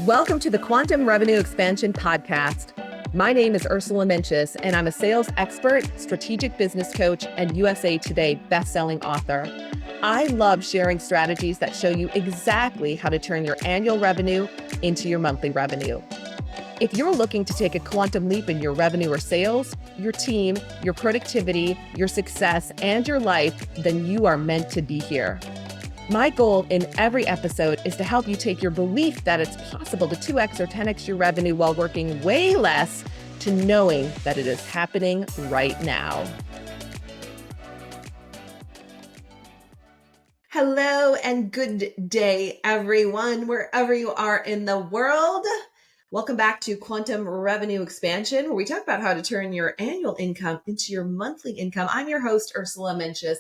Welcome to the Quantum Revenue Expansion Podcast. My name is Ursula, and I'm a sales expert, strategic business coach, and USA Today bestselling author. I love sharing strategies that show you exactly how to turn your annual revenue into your monthly revenue. If you're looking to take a quantum leap in your revenue or sales, your team, your productivity, your success, and your life, then you are meant to be here. My goal in every episode is to help you take your belief that it's possible to 2x or 10x your revenue while working way less to knowing that it is happening right now. Hello and good day, everyone, wherever you are in the world. Welcome back to Quantum Revenue Expansion, where we talk about how to turn your annual income into your monthly income. I'm your host, Ursula Mencius.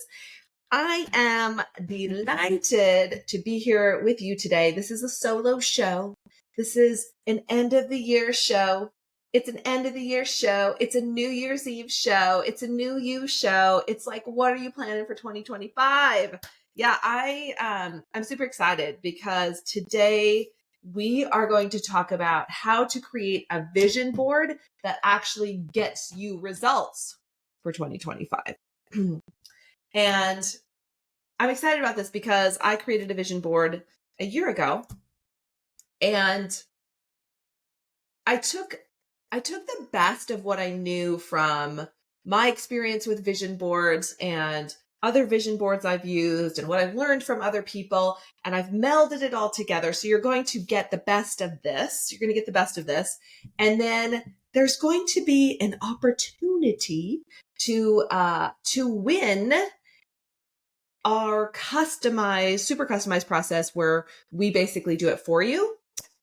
I am delighted to be here with you today. This is a solo show. This is an end of the year show. It's an end of the year show. It's a New Year's Eve show. It's a new you show. It's like, what are you planning for 2025? Yeah, I'm super excited because today we are going to talk about how to create a vision board that actually gets you results for 2025. And I'm excited about this because I created a vision board a year ago, and I took the best of what I knew from my experience with vision boards and other vision boards I've used and what I've learned from other people, and I've melded it all together. So you're going to get the best of this. You're going to get the best of this. And then there's going to be an opportunity to win our super customized process where we basically do it for you.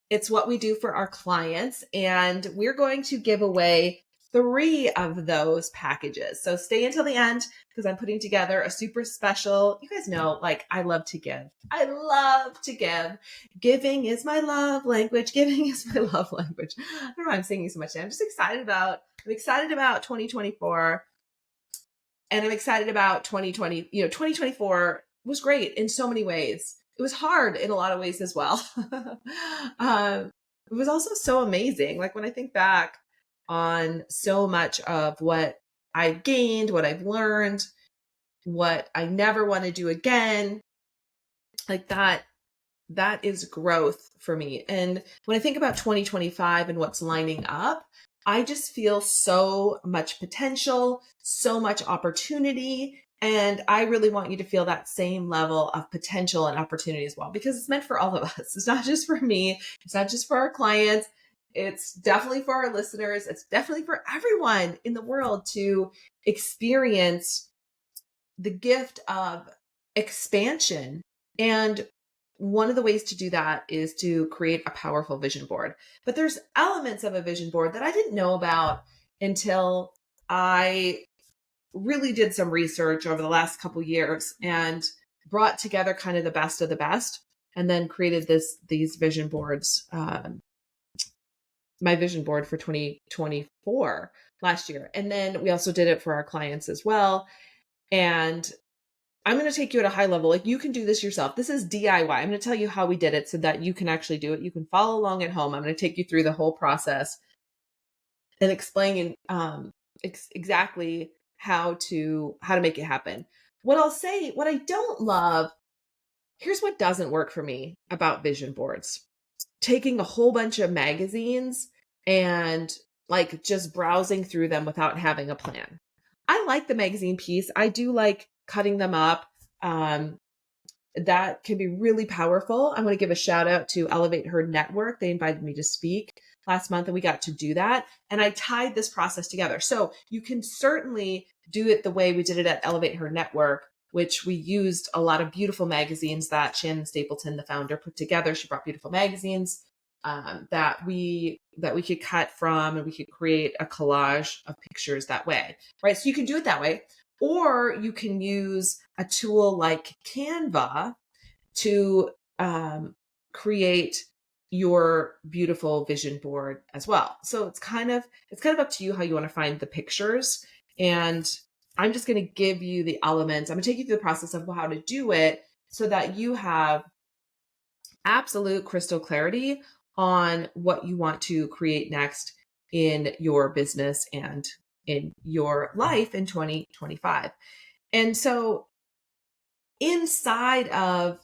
It's what we do for our clients, and we're going to give away 3 of those packages. So stay until the end because I'm putting together a super special, you guys know, like I love to give. I love to give. Giving is my love language. Giving is my love language. I don't know why I'm singing so much today. I'm excited about 2024. And I'm excited about 2020. 2024 was great in so many ways. It was hard in a lot of ways as well. It was also so amazing. Like when I think back on so much of what I've gained, what I've learned, what I never want to do again, like that is growth for me. And when I think about 2025 and what's lining up, I just feel so much potential, so much opportunity. And I really want you to feel that same level of potential and opportunity as well, because it's meant for all of us. It's not just for me. It's not just for our clients. It's definitely for our listeners. It's definitely for everyone in the world to experience the gift of expansion. And one of the ways to do that is to create a powerful vision board. But there's elements of a vision board that I didn't know about until I really did some research over the last couple years and brought together kind of the best of the best, and then created these vision boards. My vision board for 2024 last year. And then we also did it for our clients as well. And I'm going to take you at a high level. Like you can do this yourself. This is DIY. I'm going to tell you how we did it so that you can actually do it. You can follow along at home. I'm going to take you through the whole process and explain exactly how to make it happen. What I'll say, what I don't love, here's what doesn't work for me about vision boards. Taking a whole bunch of magazines and like just browsing through them without having a plan. I like the magazine piece. I do like cutting them up. That can be really powerful. I want to give a shout out to Elevate Her Network. They invited me to speak last month and we got to do that. And I tied this process together. So you can certainly do it the way we did it at Elevate Her Network, which we used a lot of beautiful magazines that Shannon Stapleton, the founder, put together. She brought beautiful magazines that we could cut from, and we could create a collage of pictures that way, right? So you can do it that way. Or you can use a tool like Canva to create your beautiful vision board as well. So it's kind of up to you how you want to find the pictures. And I'm just going to give you the elements. I'm going to take you through the process of how to do it so that you have absolute crystal clarity on what you want to create next in your business and in your life in 2025. And so inside of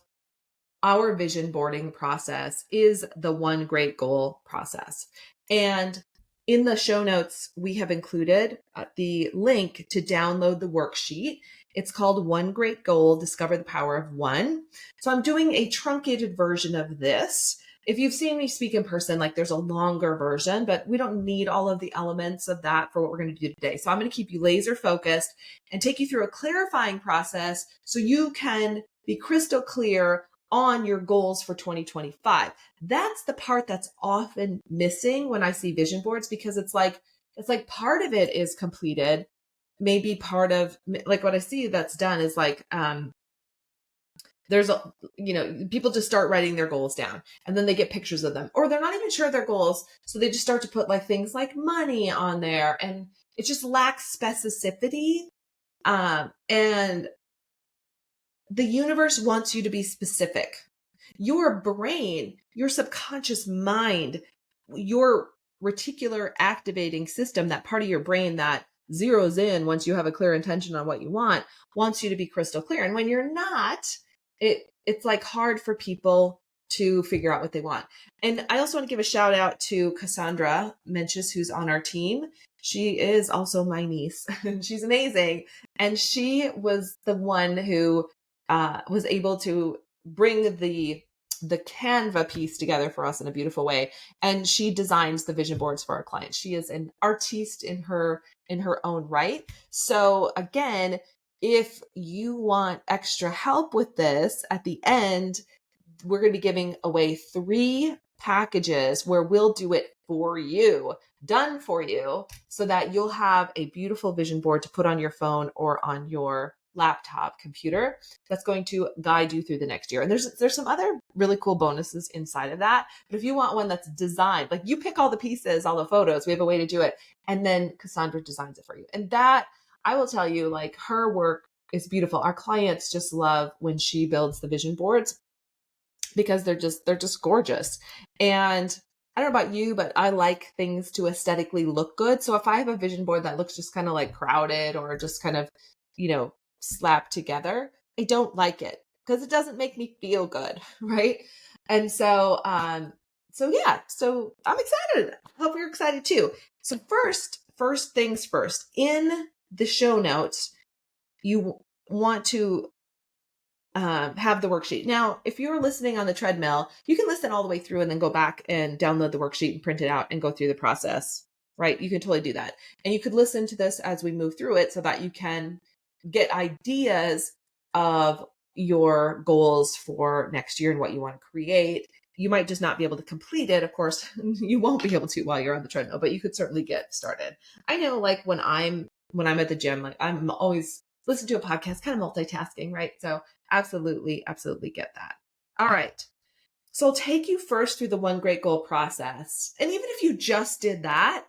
our vision boarding process is the one great goal process. And in the show notes, we have included the link to download the worksheet. It's called One Great Goal, Discover the Power of One. So I'm doing a truncated version of this. If you've seen me speak in person, like there's a longer version, but we don't need all of the elements of that for what we're going to do today. So I'm going to keep you laser focused and take you through a clarifying process so you can be crystal clear on your goals for 2025. That's the part that's often missing when I see vision boards, because it's like part of it is completed. Maybe part of like what I see that's done is like, there's a, people just start writing their goals down and then they get pictures of them, or they're not even sure of their goals. So they just start to put like things like money on there, and it just lacks specificity. And the universe wants you to be specific. Your brain, your subconscious mind, your reticular activating system, that part of your brain that zeroes in once you have a clear intention on what you want, wants you to be crystal clear. And when you're not, it's like hard for people to figure out what they want. And I also want to give a shout out to Cassandra Menches, who's on our team. She is also my niece. She's amazing. And she was the one who was able to bring the Canva piece together for us in a beautiful way. And she designs the vision boards for our clients. She is an artiste in her own right. So again, if you want extra help with this, at the end, we're going to be giving away 3 packages where we'll do it for you, done for you, so that you'll have a beautiful vision board to put on your phone or on your laptop computer that's going to guide you through the next year. And there's some other really cool bonuses inside of that. But if you want one that's designed, like you pick all the pieces, all the photos, we have a way to do it. And then Cassandra designs it for you. And that, I will tell you, like, her work is beautiful. Our clients just love when she builds the vision boards, because they're just gorgeous. And I don't know about you, but I like things to aesthetically look good. So if I have a vision board that looks just kind of like crowded or just kind of, slapped together, I don't like it because it doesn't make me feel good. Right. And so, so I'm excited. Hope you're excited too. So first things first, in the show notes, you want to have the worksheet. Now, if you're listening on the treadmill, you can listen all the way through and then go back and download the worksheet and print it out and go through the process, right? You can totally do that. And you could listen to this as we move through it so that you can get ideas of your goals for next year and what you want to create. You might just not be able to complete it. Of course, you won't be able to while you're on the treadmill, but you could certainly get started. I know, like when I'm at the gym, like I'm always listen to a podcast, kind of multitasking, right? So absolutely get that. All right. So I'll take you first through the one great goal process. And even if you just did that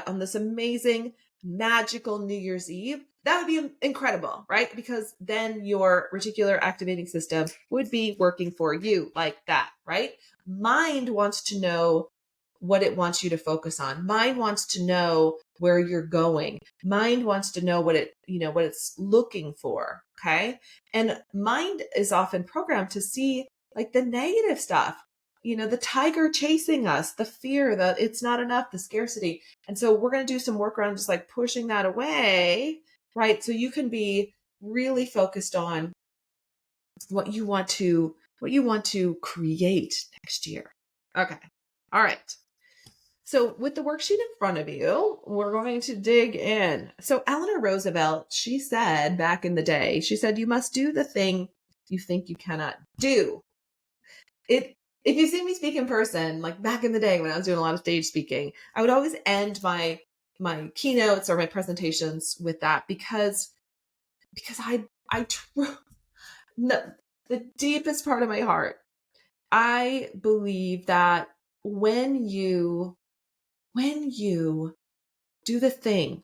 on this amazing, magical New Year's Eve, that would be incredible, right? Because then your reticular activating system would be working for you like that, right? Mind wants to know what it wants you to focus on. Mind wants to know where you're going. Mind wants to know what it's looking for. Okay. And mind is often programmed to see like the negative stuff, the tiger chasing us, the fear that it's not enough, the scarcity. And so we're going to do some work around just like pushing that away, right? So you can be really focused on what you want to create next year. Okay. All right. So with the worksheet in front of you, we're going to dig in. So Eleanor Roosevelt, she said back in the day, she said, you must do the thing you think you cannot do. If you see me speak in person, like back in the day when I was doing a lot of stage speaking, I would always end my keynotes or my presentations with that because the deepest part of my heart, I believe that when you do the thing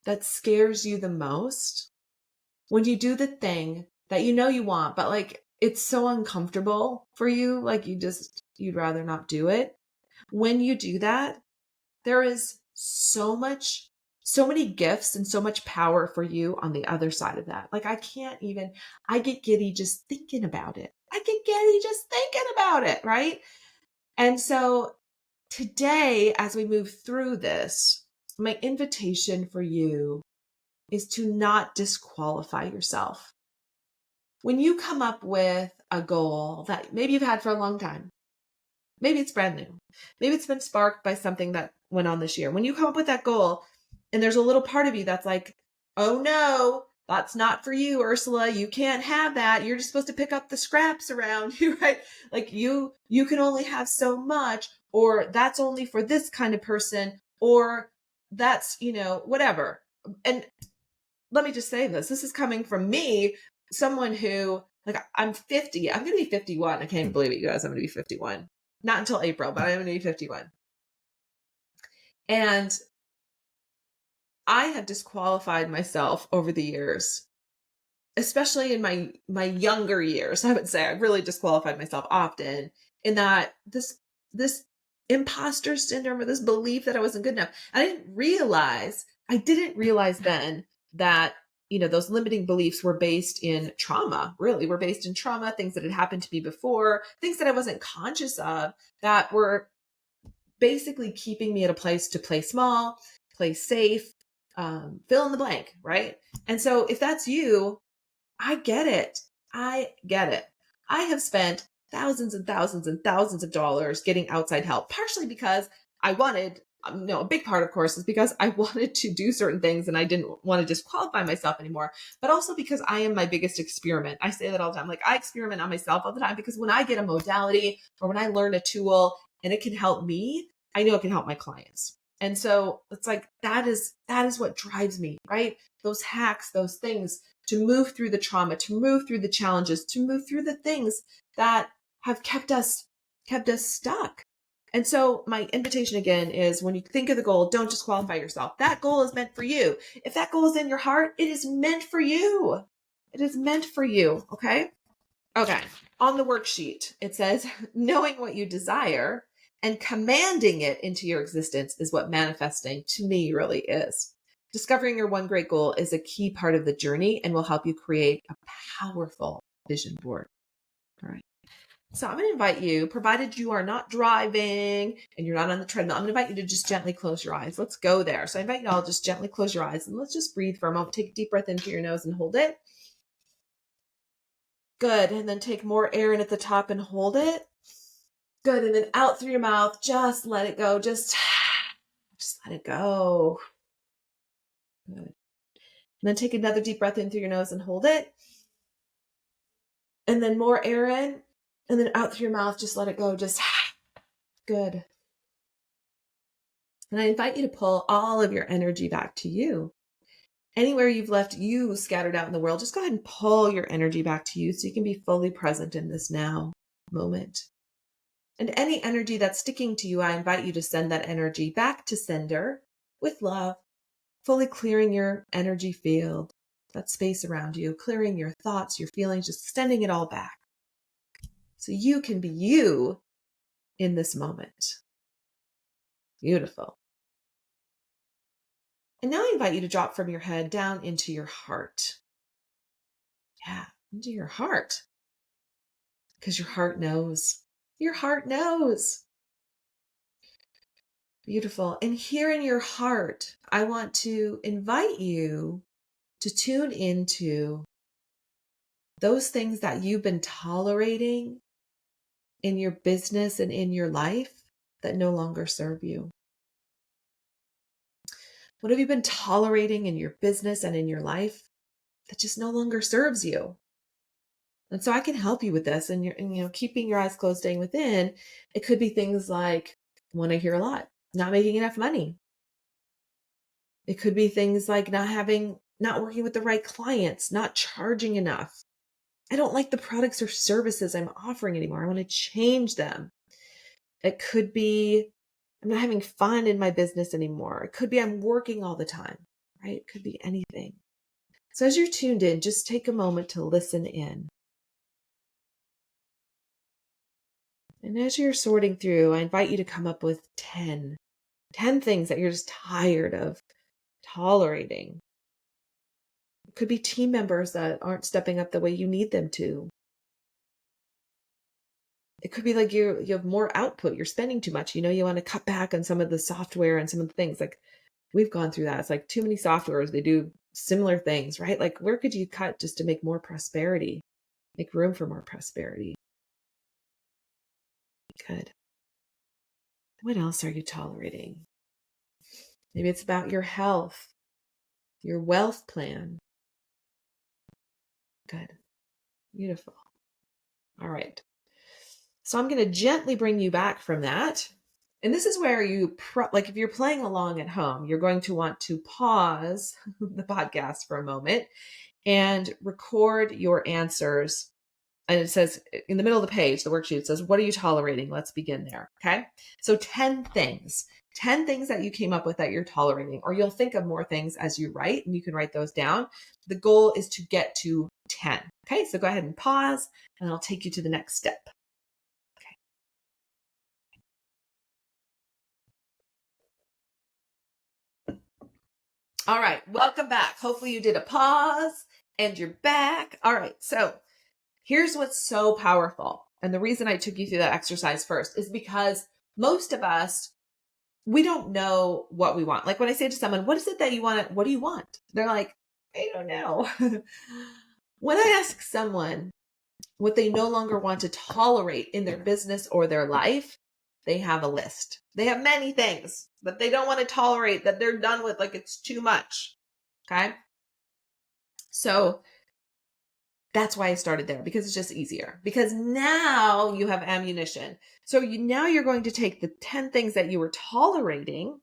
that scares you the most, when you do the thing that you want, but like it's so uncomfortable for you, like you'd rather not do it. When you do that, there is so many gifts and so much power for you on the other side of that. Like I get giddy just thinking about it. I get giddy just thinking about it, right? And so today, as we move through this, my invitation for you is to not disqualify yourself. When you come up with a goal that maybe you've had for a long time, maybe it's brand new, maybe it's been sparked by something that went on this year. When you come up with that goal and there's a little part of you that's like, oh no, that's not for you, Ursula. You can't have that. You're just supposed to pick up the scraps around you, right? Like you can only have so much, or that's only for this kind of person, or that's, whatever. And let me just say this is coming from me, someone who, like, I'm 50. I'm going to be 51. I can't even believe it, you guys. I'm going to be 51. Not until April, but I'm going to be 51. And I have disqualified myself over the years, especially in my younger years. I would say I really disqualified myself often in that this imposter syndrome, or this belief that I wasn't good enough. I didn't realize then that, those limiting beliefs were based in trauma, really were based in trauma, things that had happened to me before, things that I wasn't conscious of, that were basically keeping me at a place to play small, play safe, fill in the blank, right? And so if that's you, I get it. I get it. I have spent thousands and thousands and thousands of dollars getting outside help, partially because I wanted, no, a big part, of course, is because I wanted to do certain things and I didn't want to disqualify myself anymore, but also because I am my biggest experiment. I say that all the time. Like, I experiment on myself all the time, because when I get a modality or when I learn a tool and it can help me, I know it can help my clients. And so it's like, that is what drives me, right? Those hacks, those things to move through the trauma, to move through the challenges, to move through the things that have kept us stuck. And so my invitation again is, when you think of the goal, don't disqualify yourself. That goal is meant for you. If that goal is in your heart, it is meant for you. It is meant for you. Okay. Okay. On the worksheet, it says, knowing what you desire and commanding it into your existence is what manifesting to me really is. Discovering your one great goal is a key part of the journey and will help you create a powerful vision board. All right. So I'm going to invite you, provided you are not driving and you're not on the treadmill, I'm going to invite you to just gently close your eyes. Let's go there. So I invite you all just gently close your eyes and let's just breathe for a moment. Take a deep breath in through your nose and hold it. Good. And then take more air in at the top and hold it. Good. And then out through your mouth, just let it go. Just let it go. Good. And then take another deep breath in through your nose and hold it. And then more air in. And then out through your mouth, just let it go. Just good. And I invite you to pull all of your energy back to you. Anywhere you've left you scattered out in the world, just go ahead and pull your energy back to you so you can be fully present in this now moment. And any energy that's sticking to you, I invite you to send that energy back to sender with love, fully clearing your energy field, that space around you, clearing your thoughts, your feelings, just sending it all back so you can be you in this moment. Beautiful. And now I invite you to drop from your head down into your heart. Yeah, into your heart. Because your heart knows. Your heart knows. Beautiful. And here in your heart, I want to invite you to tune into those things that you've been tolerating in your business and in your life that no longer serve you. What have you been tolerating in your business and in your life that just no longer serves you? And so I can help you with this. And you're keeping your eyes closed, staying within. It could be things like one I hear a lot, not making enough money. It could be things like not working with the right clients, not charging enough. I don't like the products or services I'm offering anymore. I want to change them. It could be I'm not having fun in my business anymore. It could be I'm working all the time, right? It could be anything. So as you're tuned in, just take a moment to listen in. And as you're sorting through, I invite you to come up with 10 things that you're just tired of tolerating. It could be team members that aren't stepping up the way you need them to. It could be like you have more output, you're spending too much. You want to cut back on some of the software and some of the things. Like we've gone through that. It's like too many softwares, they do similar things, right? Like where could you cut just to make more prosperity, make room for more prosperity? Good. What else are you tolerating? Maybe it's about your health, your wealth plan. Good. Beautiful. All right. So I'm going to gently bring you back from that. And this is where like if you're playing along at home, you're going to want to pause the podcast for a moment and record your answers. And it says in the middle of the page, the worksheet, it says, what are you tolerating? Let's begin there. Okay. So 10 things that you came up with that you're tolerating, or you'll think of more things as you write, and you can write those down. The goal is to get to 10. Okay. So go ahead and pause, and I'll take you to the next step. All right, welcome back. Hopefully you did a pause and you're back. All right, so here's what's so powerful. And the reason I took you through that exercise first is because most of us, we don't know what we want. Like when I say to someone, what is it that you want? What do you want? They're like, I don't know. When I ask someone what they no longer want to tolerate in their business or their life, they have a list. They have many things that they don't want to tolerate, that they're done with, like it's too much. Okay. So that's why I started there, because it's just easier, because now you have ammunition. So now you're going to take the 10 things that you were tolerating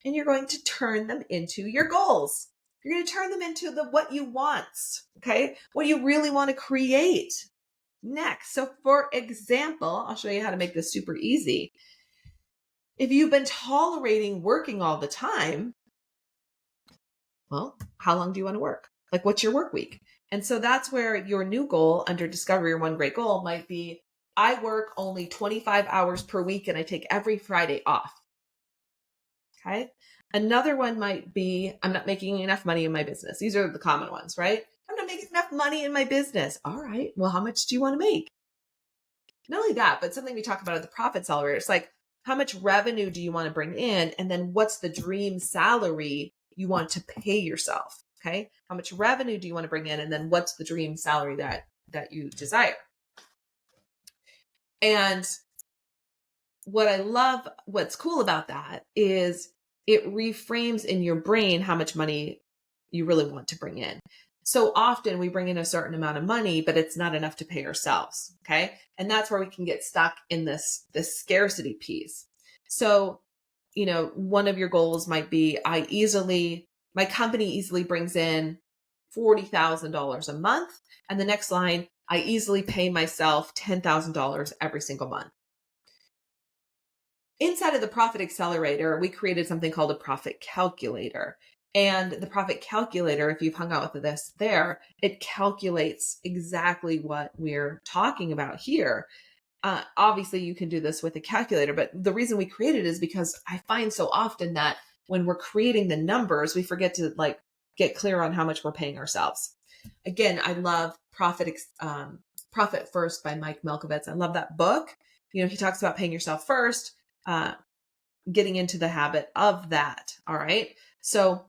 and you're going to turn them into your goals. You're going to turn them into what you want. Okay. What you really want to create next. So for example, I'll show you how to make this super easy. If you've been tolerating working all the time, well, how long do you want to work? Like what's your work week? And so that's where your new goal under Discover Your One Great Goal might be, I work only 25 hours per week and I take every Friday off. Okay. Another one might be, I'm not making enough money in my business. These are the common ones, right? I'm not making enough money in my business. All right. Well, how much do you want to make? Not only that, but something we talk about at the Profit Accelerator. It's like, how much revenue do you want to bring in? And then what's the dream salary you want to pay yourself? Okay. How much revenue do you want to bring in? And then what's the dream salary that you desire? And what I love, what's cool about that is it reframes in your brain how much money you really want to bring in. So often we bring in a certain amount of money, but it's not enough to pay ourselves. Okay. And that's where we can get stuck in this scarcity piece. So, one of your goals might be, my company easily brings in $40,000 a month. And the next line, I easily pay myself $10,000 every single month. Inside of the Profit Accelerator, we created something called a profit calculator. And the profit calculator, if you've hung out with this there, it calculates exactly what we're talking about here. Obviously, you can do this with a calculator, but the reason we created it is because I find so often that when we're creating the numbers, we forget to get clear on how much we're paying ourselves. Again, I love Profit First by Mike Malkovich. I love that book. He talks about paying yourself first, getting into the habit of that. All right. So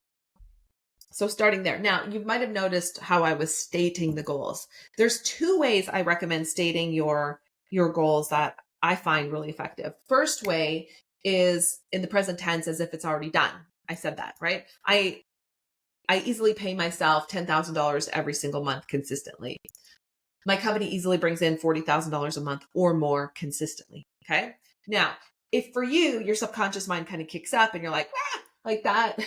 starting there. Now, you might have noticed how I was stating the goals. There's 2 ways I recommend stating your goals that I find really effective. First way is in the present tense, as if it's already done. I said that, right? I easily pay myself $10,000 every single month consistently. My company easily brings in $40,000 a month or more consistently. Okay. Now, if for you, your subconscious mind kind of kicks up and you're like, like that,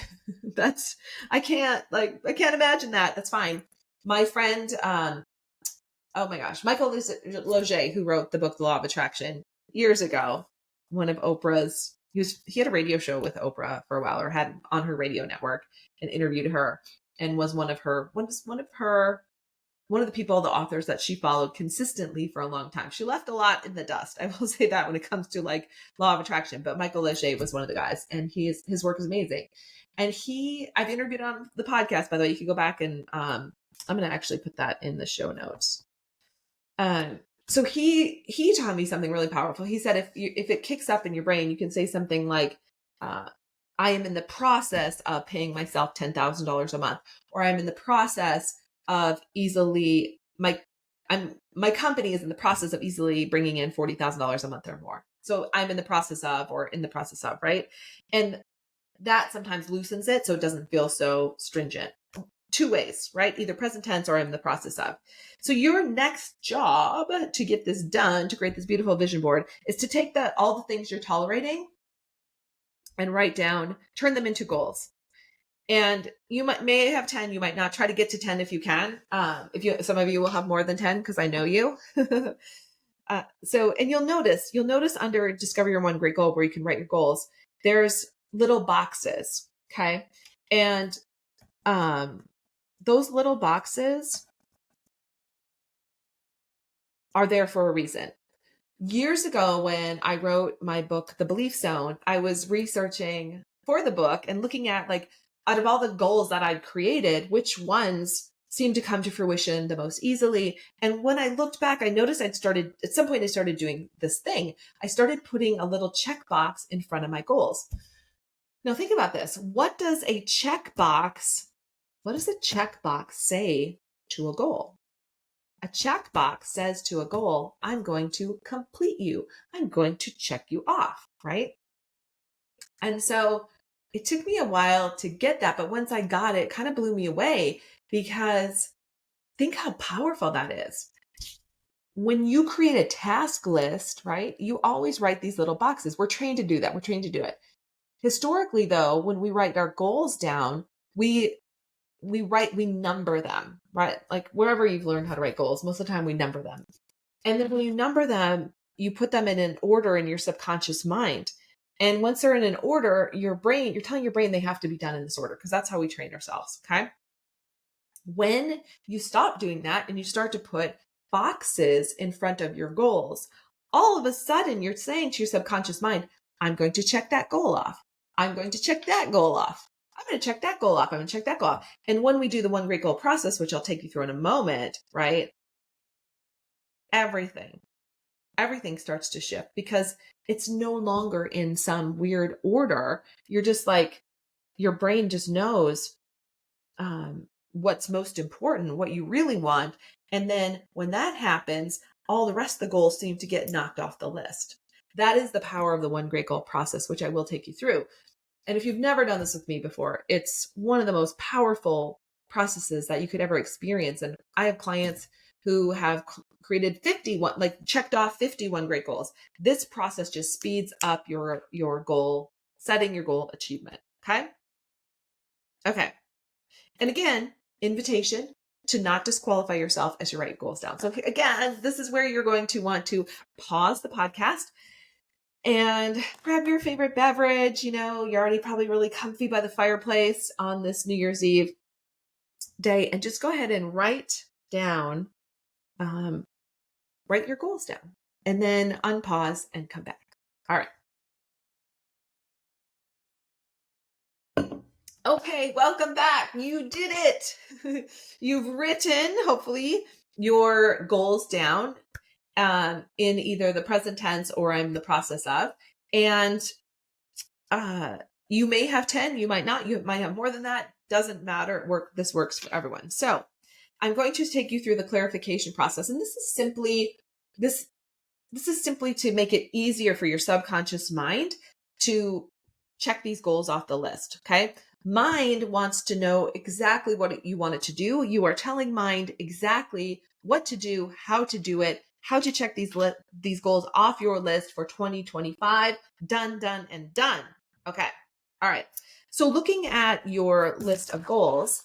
I can't imagine that. That's fine. My friend, oh my gosh, Michael Loge, who wrote the book, The Law of Attraction years ago, one of Oprah's, he had a radio show with Oprah for a while, or had on her radio network, and interviewed her, and was one of her one of the people, the authors that she followed consistently for a long time. She left a lot in the dust. I will say that when it comes to like law of attraction, but Michael Leger was one of the guys, and his work is amazing. And I've interviewed on the podcast, by the way. You can go back and I'm going to actually put that in the show notes. So he taught me something really powerful. He said, if it kicks up in your brain, you can say something like, I am in the process of paying myself $10,000 a month, or I'm in the process of my company is in the process of easily bringing in $40,000 a month or more. So I'm in the process of, right? And that sometimes loosens it so it doesn't feel so stringent. Two ways, right? Either present tense or I'm in the process of. So your next job to get this done, to create this beautiful vision board, is to take all the things you're tolerating and write down, turn them into goals. And you may have 10, you might not. Try to get to 10 if you can. Some of you will have more than 10 because I know you. And you'll notice under Discover Your One Great Goal, where you can write your goals, there's little boxes. Okay. And those little boxes are there for a reason. Years ago, when I wrote my book, The Belief Zone, I was researching for the book and looking at, like, out of all the goals that I'd created, which ones seemed to come to fruition the most easily. And when I looked back, I noticed at some point I started doing this thing. I started putting a little checkbox in front of my goals. Now think about this. What does a checkbox say to a goal? A checkbox says to a goal, I'm going to complete you. I'm going to check you off, right? And so it took me a while to get that, but once I got it, it kind of blew me away, because think how powerful that is. When you create a task list, right, you always write these little boxes. We're trained to do that. We're trained to do it. Historically, though, when we write our goals down, we number them, right? Like wherever you've learned how to write goals, most of the time we number them. And then when you number them, you put them in an order in your subconscious mind. And once they're in an order, you're telling your brain they have to be done in this order, because that's how we train ourselves. Okay. When you stop doing that and you start to put boxes in front of your goals, all of a sudden you're saying to your subconscious mind, I'm going to check that goal off. I'm going to check that goal off. I'm going to check that goal off. I'm going to check that goal off. And when we do the One Great Goal process, which I'll take you through in a moment, right? Everything starts to shift, because it's no longer in some weird order. You're just like, your brain just knows what's most important, what you really want. And then when that happens, all the rest of the goals seem to get knocked off the list. That is the power of the One Great Goal process, which I will take you through. And if you've never done this with me before, it's one of the most powerful processes that you could ever experience. And I have clients who have created 51, like checked off 51 great goals. This process just speeds up your goal, setting your goal achievement. Okay. And again, invitation to not disqualify yourself as you write goals down. So again, this is where you're going to want to pause the podcast and grab your favorite beverage. You're already probably really comfy by the fireplace on this New Year's Eve day, and just go ahead and write your goals down, and then unpause and come back. All right. Okay, welcome back. You did it. You've written, hopefully, your goals down in either the present tense or I'm in the process of. And you may have 10, you might not. You might have more than that. Doesn't matter. This works for everyone. So I'm going to take you through the clarification process. And this is simply to make it easier for your subconscious mind to check these goals off the list. Okay. Mind wants to know exactly what you want it to do. You are telling mind exactly what to do, how to do it, how to check these goals off your list for 2025. Done, done, and done. Okay. All right. So looking at your list of goals,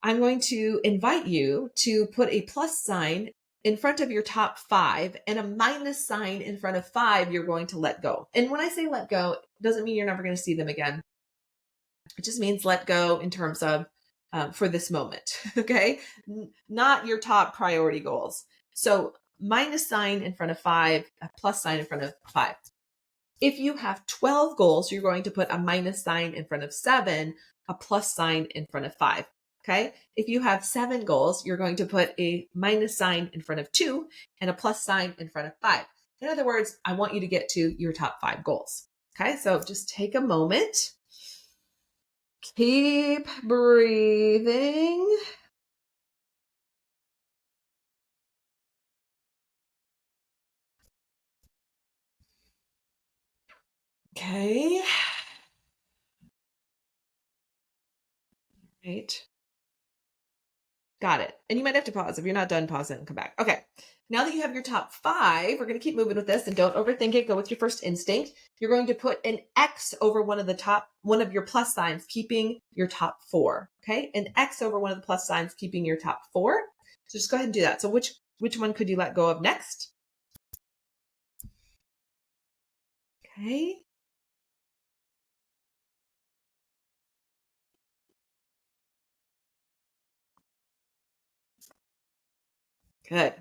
I'm going to invite you to put a plus sign in front of your top 5 and a minus sign in front of 5 you're going to let go. And when I say let go, it doesn't mean you're never going to see them again. It just means let go in terms of for this moment. Okay. Not your top priority goals. So minus sign in front of 5, a plus sign in front of 5. If you have 12 goals, you're going to put a minus sign in front of 7, a plus sign in front of 5. Okay. If you have 7 goals, you're going to put a minus sign in front of 2 and a plus sign in front of 5. In other words, I want you to get to your top 5 goals. Okay. So just take a moment. Keep breathing. Okay. Right. Got it. And you might have to pause. If you're not done, pause it and come back. Okay. Now that you have your top 5, we're going to keep moving with this and don't overthink it. Go with your first instinct. You're going to put an X over one of your plus signs, keeping your top 4. Okay. An X over one of the plus signs, keeping your top 4. So just go ahead and do that. So which one could you let go of next? Okay. Good.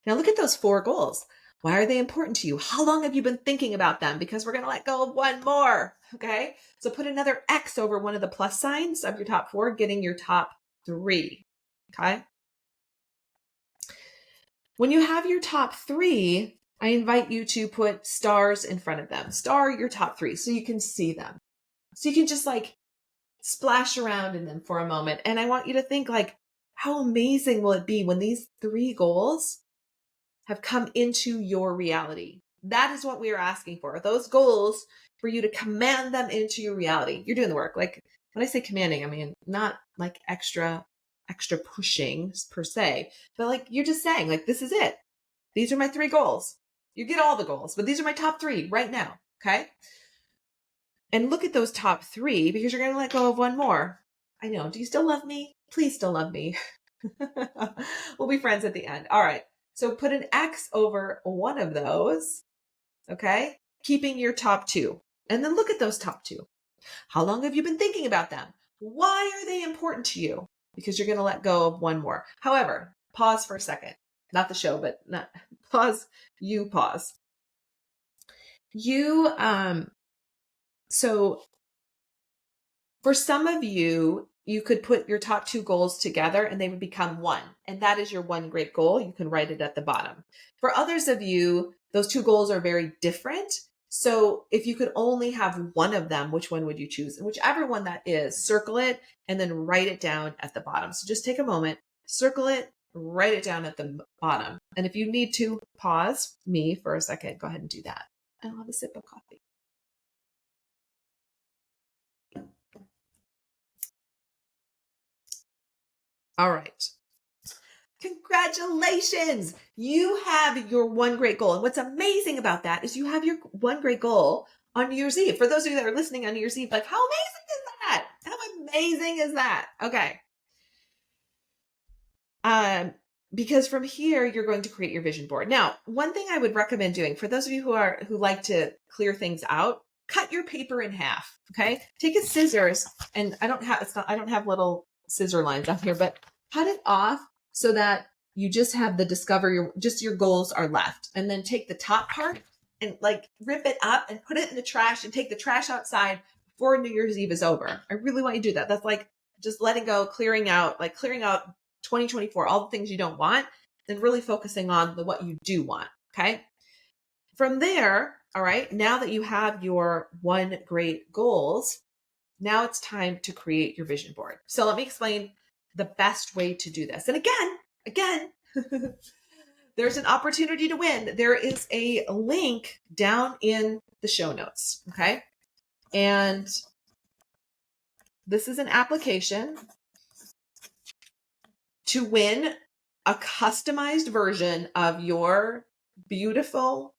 Now look at those 4 goals. Why are they important to you? How long have you been thinking about them? Because we're going to let go of one more. Okay. So put another X over one of the plus signs of your top 4, getting your top 3. Okay. When you have your top 3, I invite you to put stars in front of them. Star your top 3 so you can see them. So you can just like splash around in them for a moment. And I want you to think like, how amazing will it be when these 3 goals have come into your reality? That is what we are asking for. Those goals for you to command them into your reality. You're doing the work. Like when I say commanding, I mean, not like extra pushing per se, but like you're just saying like, this is it. These are my 3 goals. You get all the goals, but these are my top 3 right now. Okay. And look at those top 3 because you're going to let go of one more. I know. Do you still love me? Please still love me. We'll be friends at the end. All right. So put an X over one of those, okay? Keeping your top 2. And then look at those top 2. How long have you been thinking about them? Why are they important to you? Because you're going to let go of one more. However, pause for a second. Not the show, but not pause. You pause. So for some of you, you could put your top 2 goals together and they would become one. And that is your one great goal. You can write it at the bottom. For others of you, those 2 goals are very different. So if you could only have one of them, which one would you choose? And whichever one that is, circle it and then write it down at the bottom. So just take a moment, circle it, write it down at the bottom. And if you need to pause me for a second, go ahead and do that. And I'll have a sip of coffee. All right. Congratulations. You have your one great goal. And what's amazing about that is you have your one great goal on New Year's Eve. For those of you that are listening on New Year's Eve, like, how amazing is that? How amazing is that? Okay. Because from here, you're going to create your vision board. Now, one thing I would recommend doing for those of you who like to clear things out, cut your paper in half. Okay. Take a scissors and I don't have little scissor lines on here, but cut it off so that you just have your goals are left. And then take the top part and like rip it up and put it in the trash and take the trash outside before New Year's Eve is over. I really want you to do that. That's like just letting go, clearing out 2024, all the things you don't want, then really focusing on what you do want. Okay. From there, all right, now that you have your one great goals, now it's time to create your vision board. So let me explain the best way to do this. And again, there's an opportunity to win. There is a link down in the show notes. Okay. And this is an application to win a customized version of your beautiful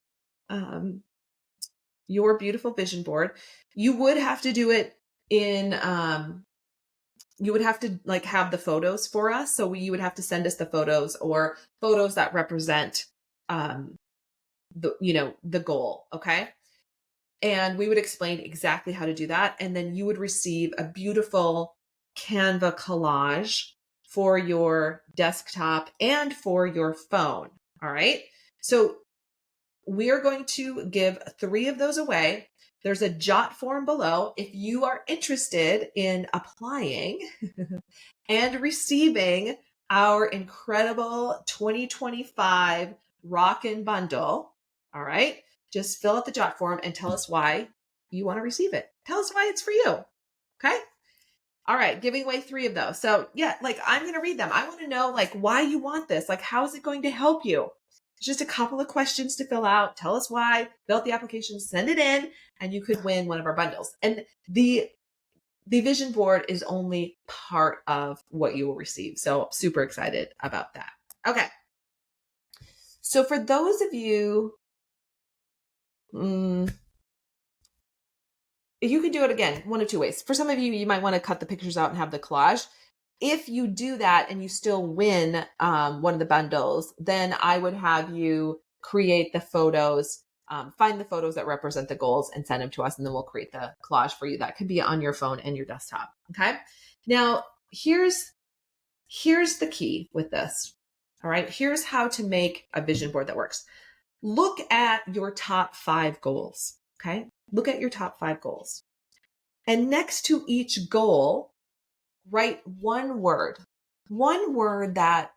vision board. You would have to do it in you would have to like have the photos for us. So you would have to send us the photos or photos that represent the goal. Okay. And we would explain exactly how to do that. And then you would receive a beautiful Canva collage for your desktop and for your phone. All right. So we are going to give 3 of those away. There's a jot form below if you are interested in applying and receiving our incredible 2025 Rockin' Bundle. All right. Just fill out the jot form and tell us why you want to receive it. Tell us why it's for you. Okay. All right, giving away 3 of those. So yeah, like I'm going to read them. I want to know like why you want this. Like, how is it going to help you? It's just a couple of questions to fill out. Tell us why, fill out the application, send it in, and you could win one of our bundles. And the vision board is only part of what you will receive. So super excited about that. Okay. So for those of you, you can do it again, one of 2 ways. For some of you, you might want to cut the pictures out and have the collage. If you do that and you still win one of the bundles, then I would have you create the photos, find the photos that represent the goals and send them to us, and then we'll create the collage for you. That could be on your phone and your desktop. Okay. Now, here's the key with this. All right. Here's how to make a vision board that works. Look at your top 5 goals. Okay. Look at your top 5 goals. And next to each goal, write one word that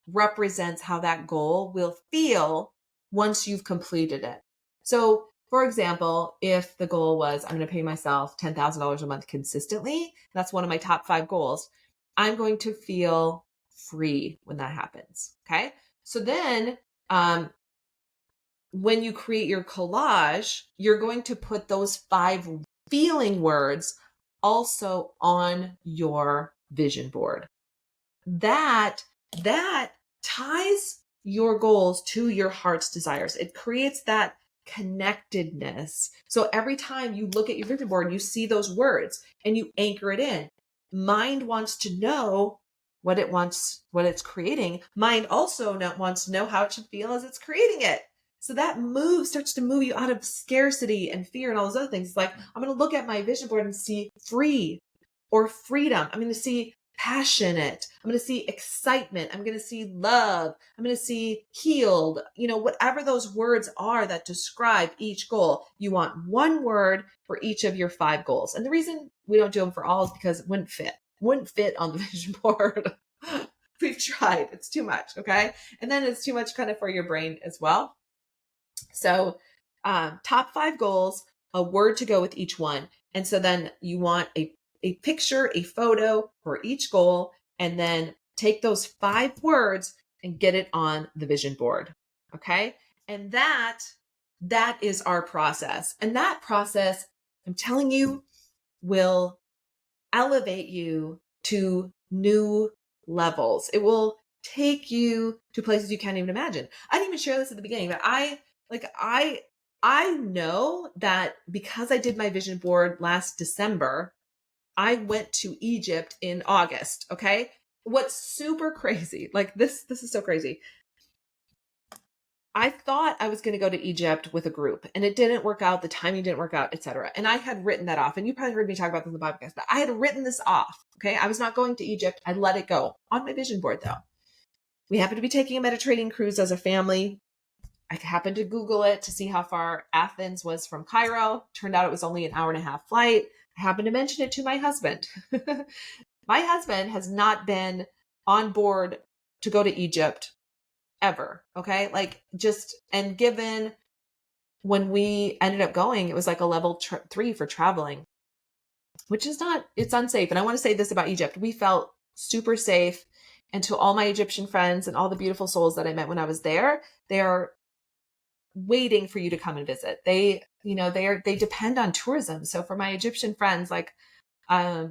represents how that goal will feel once you've completed it. So, for example, if the goal was, I'm going to pay myself $10,000 a month consistently, that's one of my top 5 goals. I'm going to feel free when that happens. Okay. So then, when you create your collage, you're going to put those 5 feeling words also on your vision board. That ties your goals to your heart's desires. It creates that connectedness. So every time you look at your vision board, you see those words and you anchor it in. Mind wants to know what it wants, what it's creating. Mind also wants to know how it should feel as it's creating it. So that starts to move you out of scarcity and fear and all those other things. It's like, I'm going to look at my vision board and see free or freedom. I'm going to see passionate. I'm going to see excitement. I'm going to see love. I'm going to see healed. Whatever those words are that describe each goal, you want one word for each of your 5 goals. And the reason we don't do them for all is because it wouldn't fit on the vision board. We've tried. It's too much. Okay. And then it's too much kind of for your brain as well. So, top 5 goals, a word to go with each one. And so then you want a picture, a photo for each goal, and then take those 5 words and get it on the vision board. Okay. And that is our process. And that process, I'm telling you, will elevate you to new levels. It will take you to places you can't even imagine. I didn't even share this at the beginning, but I know that because I did my vision board last December, I went to Egypt in August. Okay. What's super crazy, like this is so crazy. I thought I was going to go to Egypt with a group and it didn't work out. The timing didn't work out, etc. And I had written that off. And you probably heard me talk about this in the podcast, but I had written this off. Okay. I was not going to Egypt. I let it go on my vision board though. We happened to be taking a Mediterranean cruise as a family. I happened to Google it to see how far Athens was from Cairo. Turned out it was only an hour and a half flight. I happened to mention it to my husband. My husband has not been on board to go to Egypt ever. Okay. And given when we ended up going, it was like a level 3 for traveling, which is it's unsafe. And I want to say this about Egypt. We felt super safe. And to all my Egyptian friends and all the beautiful souls that I met when I was there, they are waiting for you to come and visit. They depend on tourism. So for my Egyptian friends, I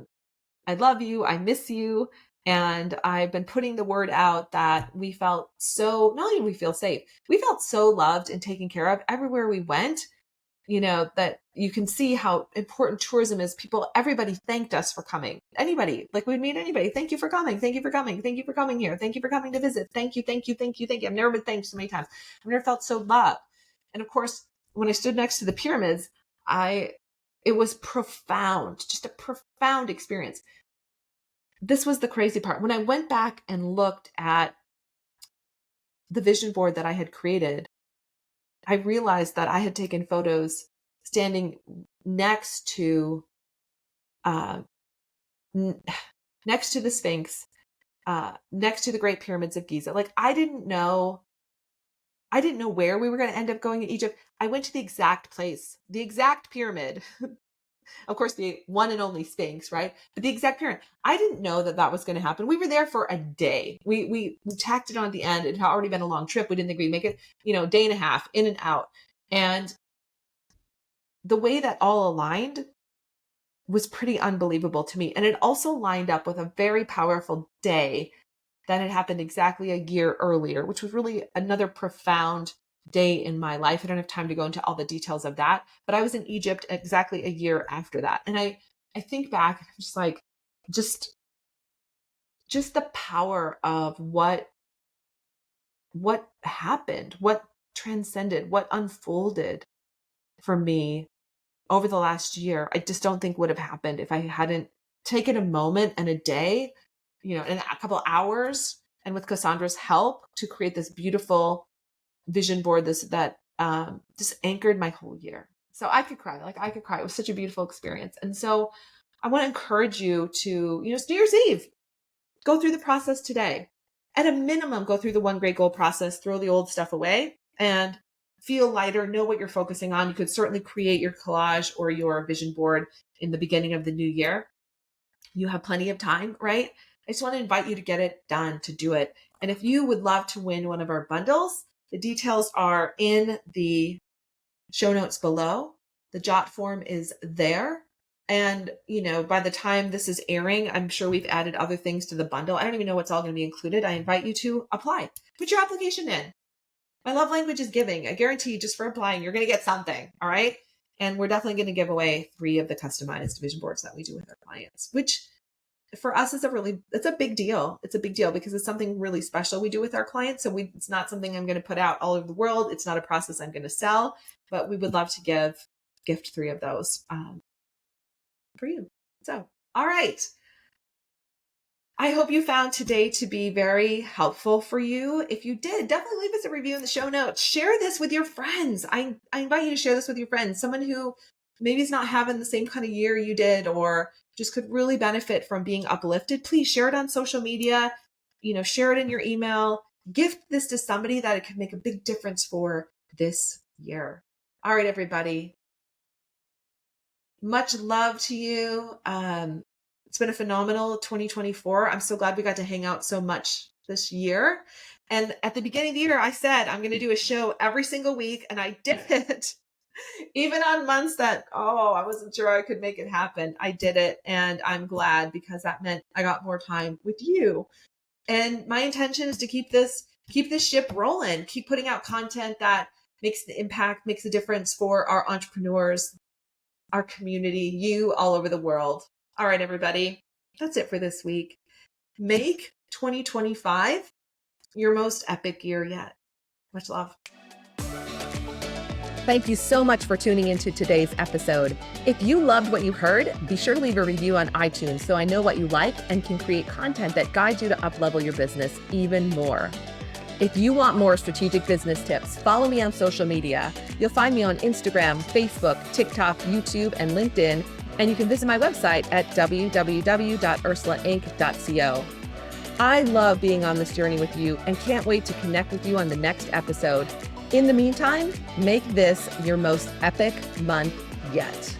love you, I miss you. And I've been putting the word out that we felt so, not only did we feel safe, we felt so loved and taken care of everywhere we went, that you can see how important tourism is. Everybody thanked us for coming. Anybody, like we'd meet anybody. Thank you for coming. Thank you for coming. Thank you for coming here. Thank you for coming to visit. Thank you. Thank you. Thank you. Thank you. I've never been thanked so many times. I've never felt so loved. And of course, when I stood next to the pyramids, it was profound, just a profound experience. this was the crazy part. When I went back and looked at the vision board that I had created, I realized that I had taken photos standing next to uh, next to the Sphinx, next to the Great Pyramids of Giza. Like I didn't know where we were going to end up going in Egypt. I went to the exact place, the exact pyramid. Of course, the one and only Sphinx, right? But the exact pyramid. I didn't know that was going to happen. We were there for a day. We tacked it on at the end. It had already been a long trip. We didn't think we'd make it, day and a half in and out. And the way that all aligned was pretty unbelievable to me. And it also lined up with a very powerful day that had happened exactly a year earlier, which was really another profound day in my life. I don't have time to go into all the details of that, but I was in Egypt exactly a year after that. And I think back, I'm just like, just the power of what happened, what transcended, what unfolded for me over the last year. I just don't think would have happened if I hadn't taken a moment and a day, and a couple hours, and with Cassandra's help to create this beautiful vision board, that just anchored my whole year. So I could cry. It was such a beautiful experience. And so I want to encourage you to, New Year's Eve, go through the process today. At a minimum, go through the one great goal process, throw the old stuff away, and feel lighter, know what you're focusing on. You could certainly create your collage or your vision board in the beginning of the new year. You have plenty of time, right? I just want to invite you to get it done, to do it. And if you would love to win one of our bundles, the details are in the show notes below. The Jot form is there. And, by the time this is airing, I'm sure we've added other things to the bundle. I don't even know what's all going to be included. I invite you to apply. Put your application in. My love language is giving. I guarantee just for applying, you're going to get something. All right. And we're definitely going to give away 3 of the customized vision boards that we do with our clients, which for us is it's a big deal. It's a big deal because it's something really special we do with our clients. So it's not something I'm going to put out all over the world. It's not a process I'm going to sell, but we would love to gift 3 of those for you. So, all right. I hope you found today to be very helpful for you. If you did, definitely leave us a review in the show notes. Share this with your friends. I invite you to share this with your friends. Someone who maybe is not having the same kind of year you did, or just could really benefit from being uplifted. Please share it on social media, share it in your email, gift this to somebody that it can make a big difference for this year. All right, everybody. Much love to you. It's been a phenomenal 2024. I'm so glad we got to hang out so much this year. And at the beginning of the year, I said, I'm going to do a show every single week. And I did it. Even on months that, I wasn't sure I could make it happen. I did it. And I'm glad, because that meant I got more time with you. And my intention is to keep this ship rolling, keep putting out content that makes the impact, makes a difference for our entrepreneurs, our community, you all over the world. All right, everybody, that's it for this week. Make 2025 your most epic year yet. Much love. Thank you so much for tuning into today's episode. If you loved what you heard, be sure to leave a review on iTunes so I know what you like and can create content that guides you to up-level your business even more. If you want more strategic business tips, follow me on social media. You'll find me on Instagram, Facebook, TikTok, YouTube, and LinkedIn. And you can visit my website at www.ursulainc.co. I love being on this journey with you and can't wait to connect with you on the next episode. In the meantime, make this your most epic month yet.